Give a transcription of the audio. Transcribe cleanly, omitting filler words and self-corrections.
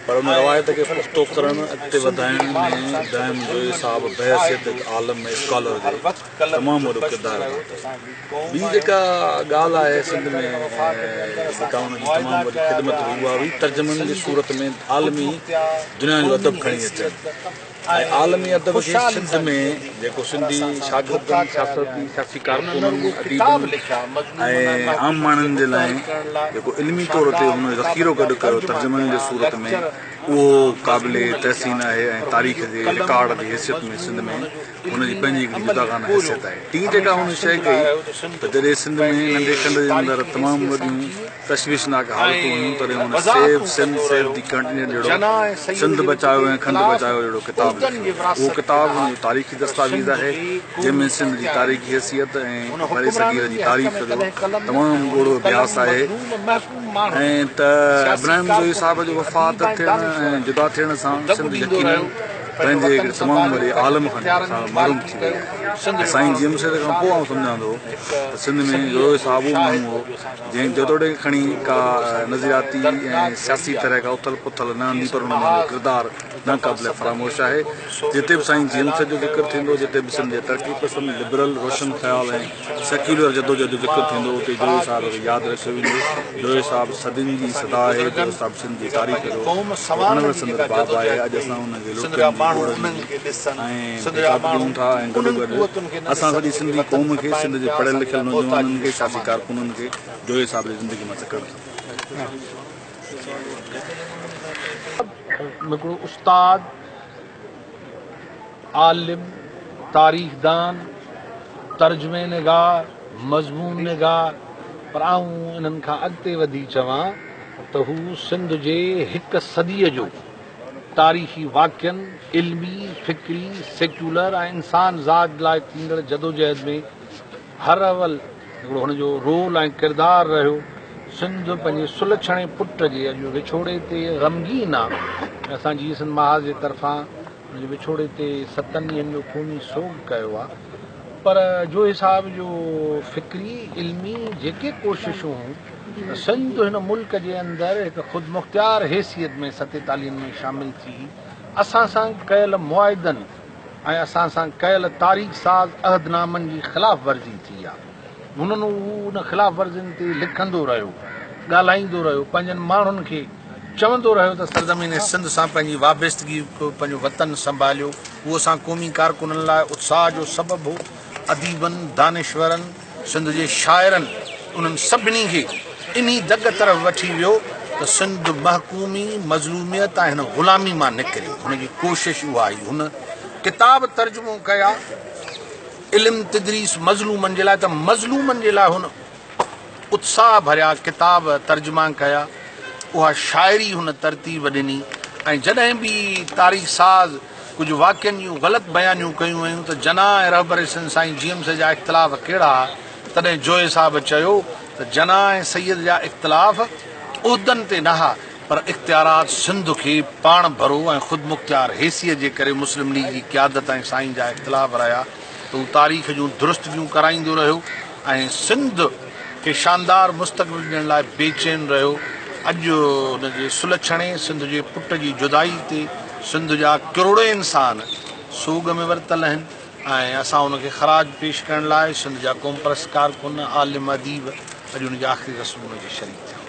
पर उन रवायत के पुख्तो करण अॻिते वधाइण में दाइम जोई साहब बहसियत आलम में स्कॉलर जो तमामु वॾो किरदारु अदा कयो। ॿी जेका ॻाल्हि आहे सिंध में जेका उनजी तमामु वॾी ख़िदमत हुई उहा हुई तर्जुमनि जी सूरत में आलमी दुनिया जो अदब खणी अचनि ऐं आलमी अदब खे सिंध में जेको सिंधी शागिर्दनि सियासी कारकुननि अदीबनि ऐं आम माण्हुनि जे लाइ जेको इल्मी तौर ते हुन जो ज़ख़ीरो गॾु कयो तर्जुमनि जे सूरत में उहो क़ाबिले तहसीन आहे ऐं तारीख़ जे रिकॉर्ड जी हैसियत में सिंध में हुनजी पंहिंजी हिकिड़ी जुदागाना हैसियत आहे। टी जेका हुन शइ कई त जॾहिं सिंध में नंढे खंड जे अंदरि तमामु वॾियूं तशवीशनाक हालतूं हुयूं तॾहिं हुन सेव दी कंटिन्यू जहिड़ो सिंध बचायो ऐं खंड बचायो जहिड़ो किताबु उहो किताबु हुनजो तारीख़ी दस्तावेज़ आहे जंहिंमें सिंध जी तारीख़ी हैसियत ऐं भरे सदीअ जी तारीख़ जो तमामु ॻोढ़ो अभ्यास आहे। ऐं त इब्राहिम जोई साहिब जो वफ़ात थियण ऐं जुदा थियण सां सिंध यकीनन पंहिंजे हिकिड़े तमामु वॾे आलम खां मालूम थी वई आहे। साईं जमशेद खां पोइ आउं सम्झां थो त सिंध में जोई साहिब उहो माण्हू हो जंहिं जदोड़े खणी का नज़रियाती ऐं सियासी तरह का उथल पुथल न हूंदी पर हुन जो किरदारु न क़ाबिल फरामोश आहे। जिते बि साईं जमशेद जो ज़िक्र थींदो जिते बि सिंध जे तरक़ी पसंद लिबरल रोशन ख़्याल ऐं सेक्युलर जदोजहद जो ज़िक्र थींदो उते जोई साहिब खे यादि रखियो वेंदो। जोई साहिब सदियुनि जी सदा आहे जोई साहिब सिंध जी तारीख़ जो अणवर संदर बाब आहे। अॼु असां हुनखे ॾियूं था ऐं गॾो गॾु असां सॼी सिंधी क़ौम खे सिंध जे पढ़ियल लिखियल नौजवाननि खे सियासी कारकुननि खे जोई साहिब जी ज़िंदगी मां सिखणु हिकिड़ो उस्ताद आलिम तारीख़दान तर्जुमे निगाह मज़मून निगाह पर आऊं इन्हनि खां अॻिते वधी चवां त हू सिंध जे हिकु सदीअ जो तारीख़ी वाक़िअनि इल्मी फ़िक्री सेक्युलर ऐं इंसान ज़ात लाइ थींदड़ जदोजहद में हर अवल हिकिड़ो हुनजो रोल ऐं किरदारु रहियो। सिंध पंहिंजे सुलछणे पुट जे अॼु विछोड़े ते ग़मगीन आहे। असांजी सिंध महाज जे तरफ़ां हुनजे विछोड़े ते 7 ॾींहंनि जो ख़ूनी सोग कयो आहे पर जोई साहिब जो फ़िक्री इल्मी जेके कोशिशूं सिंध हिन मुल्क जे अंदरि हिकु ख़ुदि मुख़्तियार हैसियत में 47 में शामिल थी असां सां कयल मुआइदनि ऐं असां सां कयल तारीख़ साज़ अहदनामनि जी ख़िलाफ़ वर्ज़ी थी आहे। हुननि उन ख़िलाफ़ वर्ज़ियुनि ते लिखंदो रहियो ॻाल्हाईंदो रहियो पंहिंजनि माण्हुनि खे चवंदो रहियो त सरज़मीन सिंध सां पंहिंजी वाबस्तगी पंहिंजो वतन संभालियो। उहो असां क़ौमी कारकुननि लाइ उत्साह जो सबबु हो। अदीबनि दानिश्वरनि सिंध जे शाइरनि उन्हनि सभिनी खे इन्ही दग तरफ़ वठी वियो त सिंध महकूमी मज़लूमियत ऐं हिन ग़ुलामी मां निकिरे। हुनजी कोशिशि उहा आई। हुन किताब तर्जुमो कया इल्म तदरीस मज़लूमनि जे लाइ त मज़लूमनि जे लाइ हुन उत्साह भरिया किताब तर्जुमा कया। उहा शाइरी हुन तरतीब ॾिनी ऐं जॾहिं बि तारीख़ साज़ कुझु वाक़िअनि जूं ग़लति बयानियूं कयूं वयूं त जना ऐं रहबर सिंध साईं जीएमस जा इख़्तिलाफ़ कहिड़ा तॾहिं जोई साहिब चयो त जना ऐं सैयद जा इख़्तिलाफ़ उहिदनि ते न हा पर इख़्तियारात सिंध खे पाण भरो ऐं ख़ुदि मुख़्तियार हैसियत जे करे मुस्लिम लीग जी क़यादत ऐं साईं जा इख़्तिलाफ़ रहिया त हू तारीख़ जूं दुरुस्तगियूं कराईंदो रहियो ऐं सिंध खे शानदार मुस्तक़बिल ॾियण लाइ बेचैन रहियो। अॼु हुनजे सुलछणे सिंध जे पुट जी जुदाई ते सिंध जा करोड़े इंसान सोग में वरितल आहिनि ऐं असां हुनखे ख़राज पेश करण लाइ सिंध जा क़ौम परस्त कारकुन आलिम अदीब अॼु हुनजे आख़िरी रस्म जे शरीक थिया।